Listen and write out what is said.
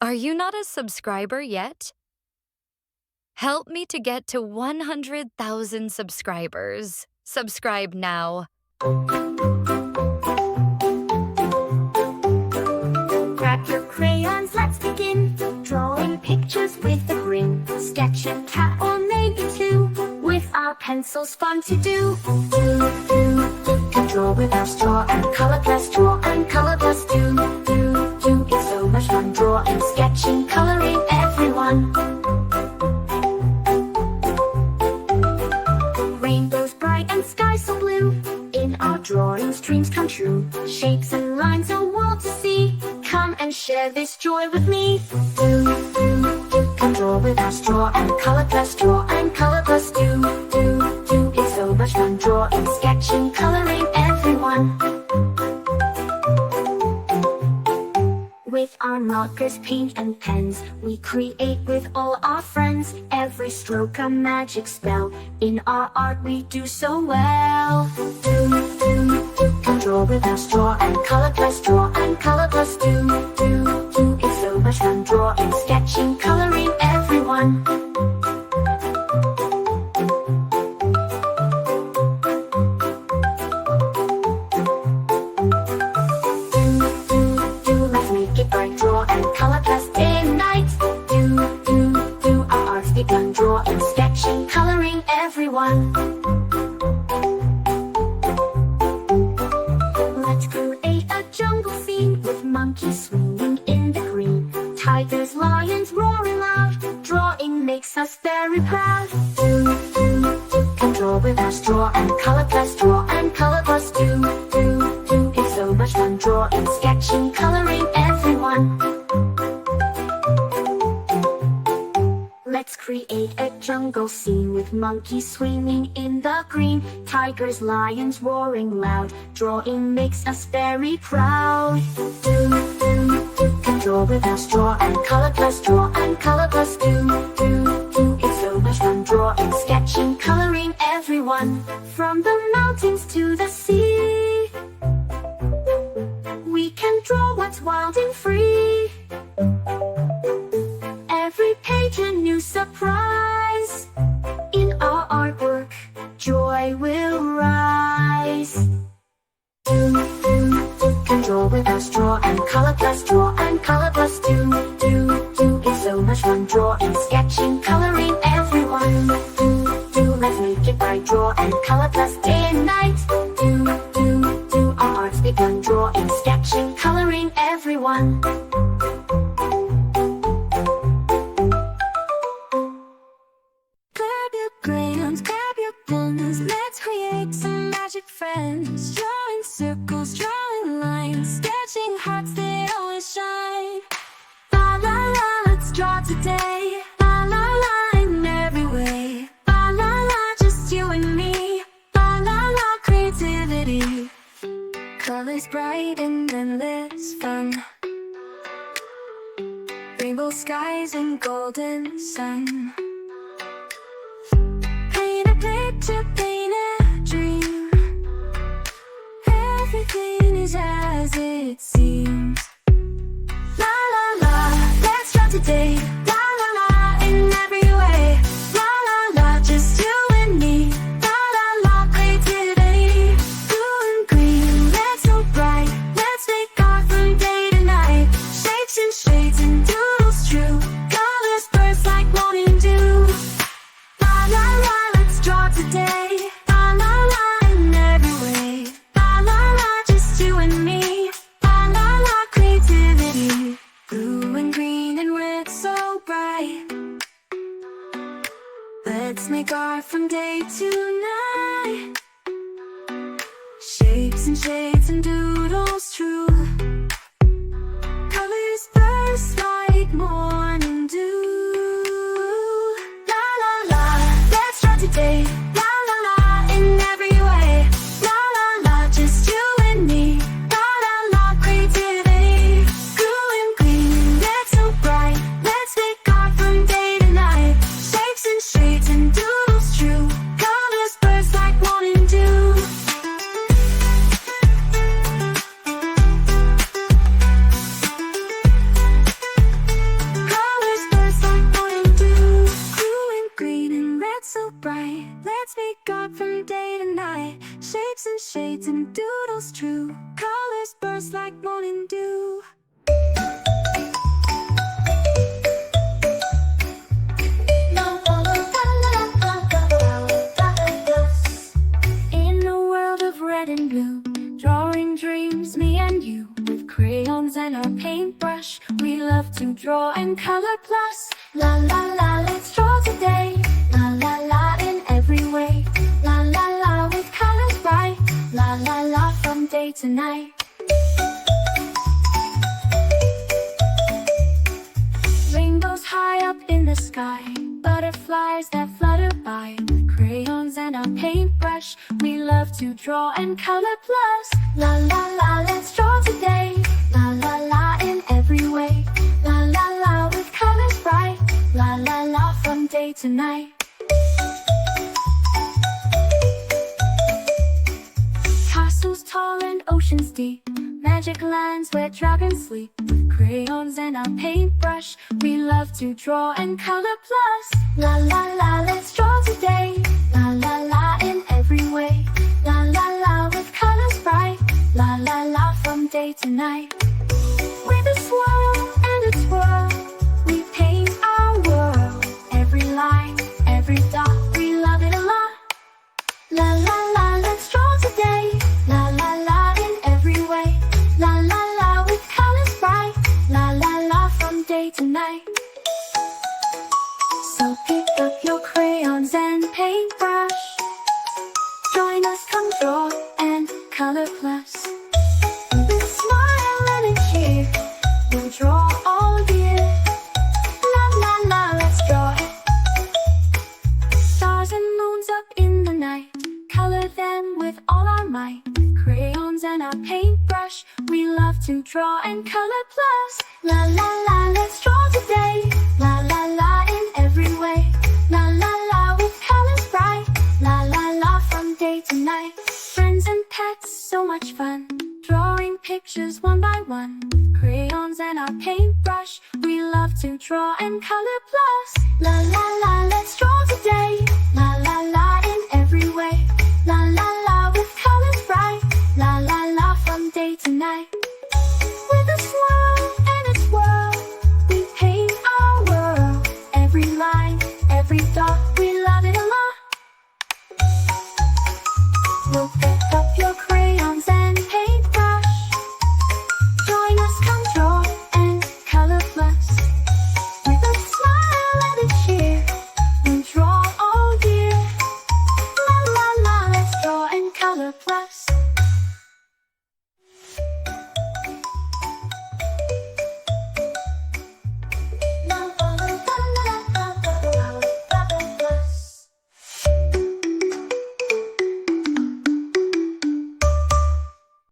Are you not a subscriber yet? Help me to get to 100,000 subscribers. Subscribe now. Grab your crayons, let's begin. Drawing pictures with a grin. Sketch a cat or maybe two. With our pencils, fun to do. Can draw with our straw and color plus draw and color plus do. It's so much fun drawing, sketching, coloring, everyone. Rainbows bright and skies so blue. In our drawings, dreams come true. Shapes and lines, a world to see. Come and share this joy with me. Can draw with our straw and color plus draw and color plus do. It's so much fun drawing, sketching, coloring, everyone. With our markers, paint and pens, we create with all our friends. Every stroke a magic spell. In our art we do so well. Can draw with our straw and color plus draw and color plus do. It's so much fun drawing, sketching, coloring, everyone. Let's make it bright, draw and color plus day and night. Our art's begun, drawing, sketching, coloring, everyone. Let's create a jungle scene with monkeys swinging in the green. Tigers, lions roaring loud. Drawing makes us very proud. Can draw with our straw and color plus draw and color plus do. It's so much fun drawing, sketching, coloring, everyone. Let's create a jungle scene with monkeys swinging in the green. Tigers, lions roaring loud. Drawing makes us very proud. Can draw with our straw and color plus draw and color plus do. It's so much fun drawing, sketching, coloring, everyone. From the mountains to the sea, we can draw what's wild and free. Every page a new surprise. In our artwork, joy will rise. Can draw with our straw and color plus draw and color plus do. It's so much fun drawing, sketching, coloring, everyone. Let's make it bright, draw and color plus day and night. Our art's begun, drawing, sketching, coloring, everyone. Grab your crayons, grab your pens. Let's create some magic friends. Drawing circles, drawing lines, sketching hearts that always shine. La la la, let's draw today. La la la, in every way. La la la, just you and me. La la la, creativity. Colors bright and endless fun. Rainbow skies and golden sun. Paint a picture, paint a dream. Everything is as it seems. La la la, let's draw today. La la la, in every way. La la la, just you and me. La la la, creativity. Blue and green, let's so bright. Let's make art from day to night. Shapes and shades and doodles true. Colors burst like morning dew. La la la, let's draw today. La la la, in every way. La la la, just you and me. La la la, creativity. Blue and green and red so bright. Let's make art from day to night. Shapes and shades and doodles true. Colors burst like morning dew. La la la, let's draw today. La la la, in every way. La la la, just you and me. La la la, creativity. Blue and green, let's so bright. Let's make art from day to night. Shapes and shades and doodles true. Colors burst like morning dew. beads and doodles true. Colors burst like morning dew. In a world of red and blue, drawing dreams, me and you. With crayons and our paintbrush, we love to draw and color plus. La la la, let's draw today. La la la, in every way. La la la, with colors bright. La la la, from day to night. Rainbows high up in the sky, butterflies that flutter by. With crayons and our paintbrush, we love to draw and color plus. La la la, let's draw today. La la la, in every way. La la la, with colors bright. La la la, from day to night. Castles tall and oceans deep, magic lands where dragons sleep. With crayons and our paintbrush, we love to draw and color plus. La la la, let's draw today. La la la, in every way. La la la, with colors bright. La la la, from day to night. With a swirl and a twirl, we paint our world. Every line, every dot, we love it a lot. La la la, let's draw today. La la la, in every way. La la la, with colors bright. La la la, from day to night. So pick up your crayons and paintbrush. Join us, come draw and color plus. With a smile and a cheer, we'll draw all year. La la la, let's draw it. Stars and moons up in the night, color them with all our might. Crayons and our paintbrush, we love to draw and color plus. La la la, let's draw today. La la la, in every way. La la la, with colors bright. La la la, from day to night. Friends and pets, so much fun, drawing pictures one by one. Crayons and our paintbrush, we love to draw and color plus. La la la, let's draw